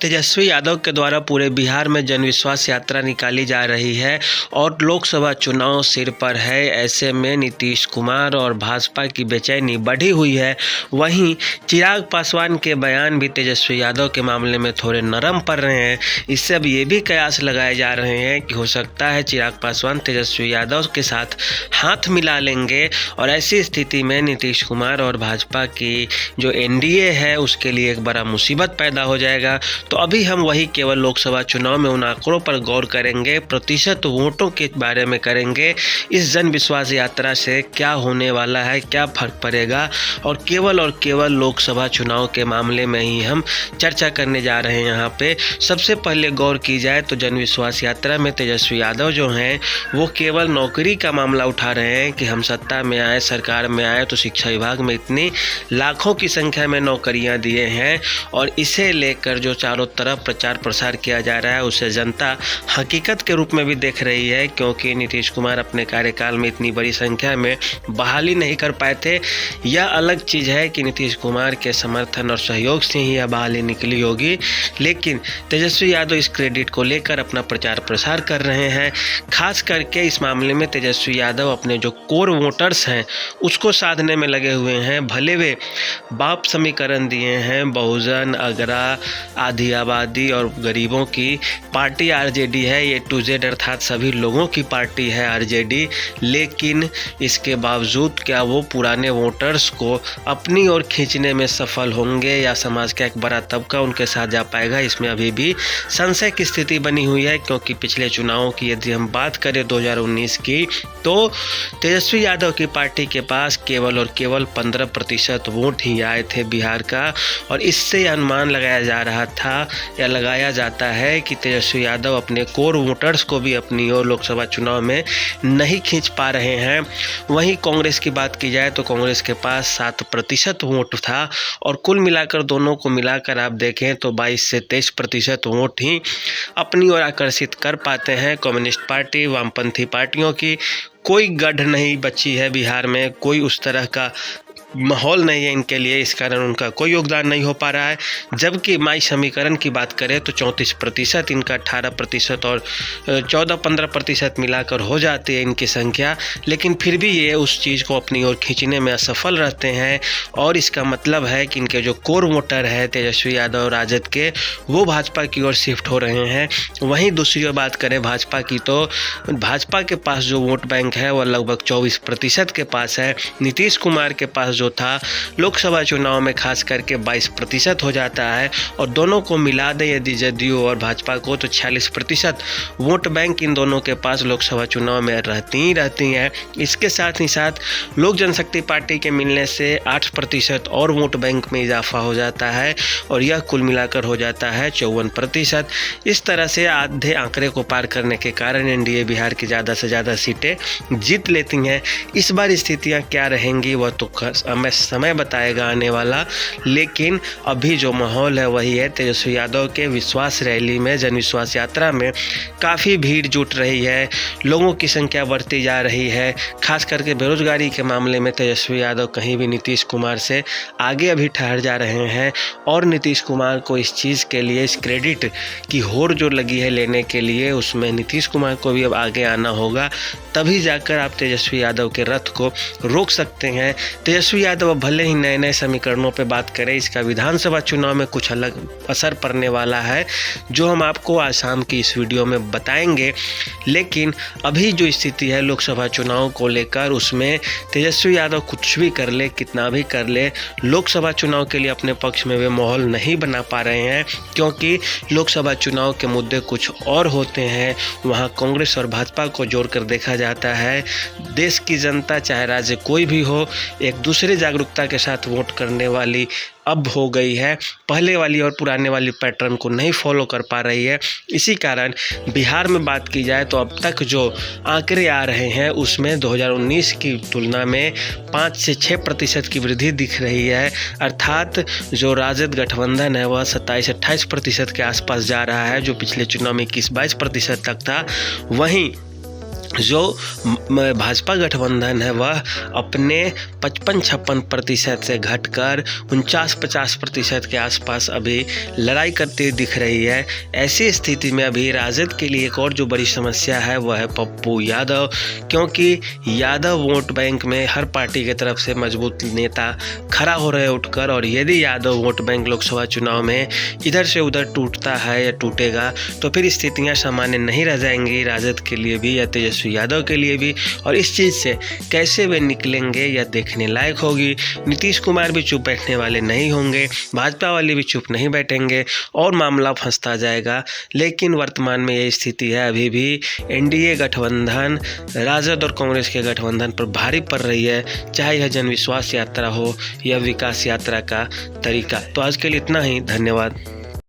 तेजस्वी यादव के द्वारा पूरे बिहार में जनविश्वास यात्रा निकाली जा रही है और लोकसभा चुनाव सिर पर है। ऐसे में नीतीश कुमार और भाजपा की बेचैनी बढ़ी हुई है। वहीं चिराग पासवान के बयान भी तेजस्वी यादव के मामले में थोड़े नरम पड़ रहे हैं। इससे अब ये भी कयास लगाए जा रहे हैं कि हो सकता है चिराग पासवान तेजस्वी यादव के साथ हाथ मिला लेंगे और ऐसी स्थिति में नीतीश कुमार और भाजपा की जो एनडीए है उसके लिए एक बड़ा मुसीबत पैदा हो जाएगा। तो अभी हम वही केवल लोकसभा चुनाव में उन आंकड़ों पर गौर करेंगे, प्रतिशत वोटों के बारे में करेंगे, इस जन विश्वास यात्रा से क्या होने वाला है, क्या फर्क पड़ेगा, और केवल लोकसभा चुनाव के मामले में ही हम चर्चा करने जा रहे हैं। यहाँ पे सबसे पहले गौर की जाए तो जन विश्वास यात्रा में तेजस्वी यादव जो हैं वो केवल नौकरी का मामला उठा रहे हैं कि हम सत्ता में आए, सरकार में आए तो शिक्षा विभाग में इतनी लाखों की संख्या में नौकरियाँ दिए हैं और इसे लेकर जो चारों तरफ प्रचार प्रसार किया जा रहा है उसे जनता हकीकत के रूप में भी देख रही है, क्योंकि नीतीश कुमार अपने कार्यकाल में इतनी बड़ी संख्या में बहाली नहीं कर पाए थे। यह अलग चीज़ है कि नीतीश कुमार के समर्थन और सहयोग से ही यह बहाली निकली होगी, लेकिन तेजस्वी यादव इस क्रेडिट को लेकर अपना प्रचार प्रसार कर रहे हैं। खास करके इस मामले में तेजस्वी यादव अपने जो कोर वोटर्स हैं उसको साधने में लगे हुए हैं। भले वे बाप समीकरण दिए हैं, बहुजन, अगरा, आधी आबादी और गरीबों की पार्टी आरजेडी है, ये टू जेड अर्थात सभी लोगों की पार्टी है आरजेडी, लेकिन इसके बावजूद क्या वो पुराने वोटर्स को अपनी ओर खींचने में सफल होंगे या समाज का एक बड़ा तबका उनके साथ जा पाएगा, इसमें अभी भी संशय की स्थिति बनी हुई है। क्योंकि पिछले चुनावों की यदि हम बात करें 2019 की, तो तेजस्वी यादव की पार्टी के पास केवल और केवल 15% वोट ही आए थे बिहार का, और इससे अनुमान लगाया जा रहा था या लगाया जाता है कि तेजस्वी यादव अपने कोर वोटर्स को भी अपनी ओर लोकसभा चुनाव में नहीं खींच पा रहे हैं। वहीं कांग्रेस की बात की जाए तो कांग्रेस के पास 7% वोट था और कुल मिलाकर दोनों को मिलाकर आप देखें तो 22 से 23% वोट ही अपनी ओर आकर्षित कर पाते हैं। कम्युनिस्ट पार्टी, वामपंथी पार्टियों की कोई गढ़ नहीं बची है बिहार में, कोई उस तरह का माहौल नहीं है इनके लिए, इस कारण उनका कोई योगदान नहीं हो पा रहा है। जबकि माई समीकरण की बात करें तो 34%, इनका 18% और 14-15% मिलाकर हो जाती है इनकी संख्या, लेकिन फिर भी ये उस चीज़ को अपनी ओर खींचने में असफल रहते हैं। और इसका मतलब है कि इनके जो कोर वोटर है तेजस्वी यादव और राजद के, वो भाजपा की ओर शिफ्ट हो रहे हैं। वहीं दूसरी ओर बात करें भाजपा की, तो भाजपा के पास जो वोट बैंक है वह लगभग 24% के पास है। नीतीश कुमार के पास जो था लोकसभा चुनाव में खास करके 22% हो जाता है, और दोनों को मिला दें यदि जदयू और भाजपा को तो 46% वोट बैंक इन दोनों के पास लोकसभा चुनाव में रहती हैं। इसके साथ ही साथ लोक जनशक्ति पार्टी के मिलने से 8% और वोट बैंक में इजाफा हो जाता है और यह कुल मिलाकर हो जाता है 54%। इस तरह से आधे आंकड़े को पार करने के कारण एनडीए बिहार की ज़्यादा से ज़्यादा सीटें जीत लेती हैं। इस बार स्थितियाँ क्या रहेंगी वह तो समय बताएगा आने वाला, लेकिन अभी जो माहौल है वही है। तेजस्वी यादव के विश्वास रैली में, जन विश्वास यात्रा में काफ़ी भीड़ जुट रही है, लोगों की संख्या बढ़ती जा रही है। खास करके बेरोजगारी के मामले में तेजस्वी यादव कहीं भी नीतीश कुमार से आगे अभी ठहर जा रहे हैं, और नीतीश कुमार को इस चीज़ के लिए, इस क्रेडिट की होड़ जो लगी है लेने के लिए, उसमें नीतीश कुमार को भी अब आगे आना होगा, तभी जाकर आप तेजस्वी यादव के रथ को रोक सकते हैं। तेजस्वी यादव भले ही नए नए समीकरणों पे बात करें, इसका विधानसभा चुनाव में कुछ अलग असर पड़ने वाला है जो हम आपको आज शाम की इस वीडियो में बताएंगे। लेकिन अभी जो स्थिति है लोकसभा चुनाव को लेकर, उसमें तेजस्वी यादव कुछ भी कर ले, कितना भी कर ले, लोकसभा चुनाव के लिए अपने पक्ष में वे माहौल नहीं बना पा रहे हैं, क्योंकि लोकसभा चुनाव के मुद्दे कुछ और होते हैं। वहाँ कांग्रेस और भाजपा को जोड़कर देखा जाता है। देश की जनता, चाहे राज्य कोई भी हो, एक दूसरे जागरूकता के साथ वोट करने वाली अब हो गई है, पहले वाली और पुराने वाली पैटर्न को नहीं फॉलो कर पा रही है। इसी कारण बिहार में बात की जाए तो अब तक जो आंकड़े आ रहे हैं उसमें 2019 की तुलना में 5 से 6% की वृद्धि दिख रही है, अर्थात जो राजद गठबंधन है वह 27-28% के आसपास जा रहा है, जो पिछले चुनाव में 21-22% तक था। वहीं जो भाजपा गठबंधन है वह अपने 55-56% से घटकर 49-50% के आसपास अभी लड़ाई करती हुई दिख रही है। ऐसी स्थिति में अभी राजद के लिए एक और जो बड़ी समस्या है वह है पप्पू यादव, क्योंकि यादव वोट बैंक में हर पार्टी की तरफ से मजबूत नेता खड़ा हो रहे उठकर, और यदि यादव वोट बैंक लोकसभा चुनाव में इधर से उधर टूटता है या टूटेगा तो फिर स्थितियाँ सामान्य नहीं रह जाएंगी राजद के लिए भी या तेजस्वी यादव के लिए भी, और इस चीज़ से कैसे वे निकलेंगे यह देखने लायक होगी। नीतीश कुमार भी चुप बैठने वाले नहीं होंगे, भाजपा वाले भी चुप नहीं बैठेंगे और मामला फंसता जाएगा। लेकिन वर्तमान में यह स्थिति है, अभी भी एनडीए गठबंधन राजद और कांग्रेस के गठबंधन पर भारी पड़ रही है, चाहे यह जनविश्वास यात्रा हो या विकास यात्रा का तरीका। तो आज के लिए इतना ही, धन्यवाद।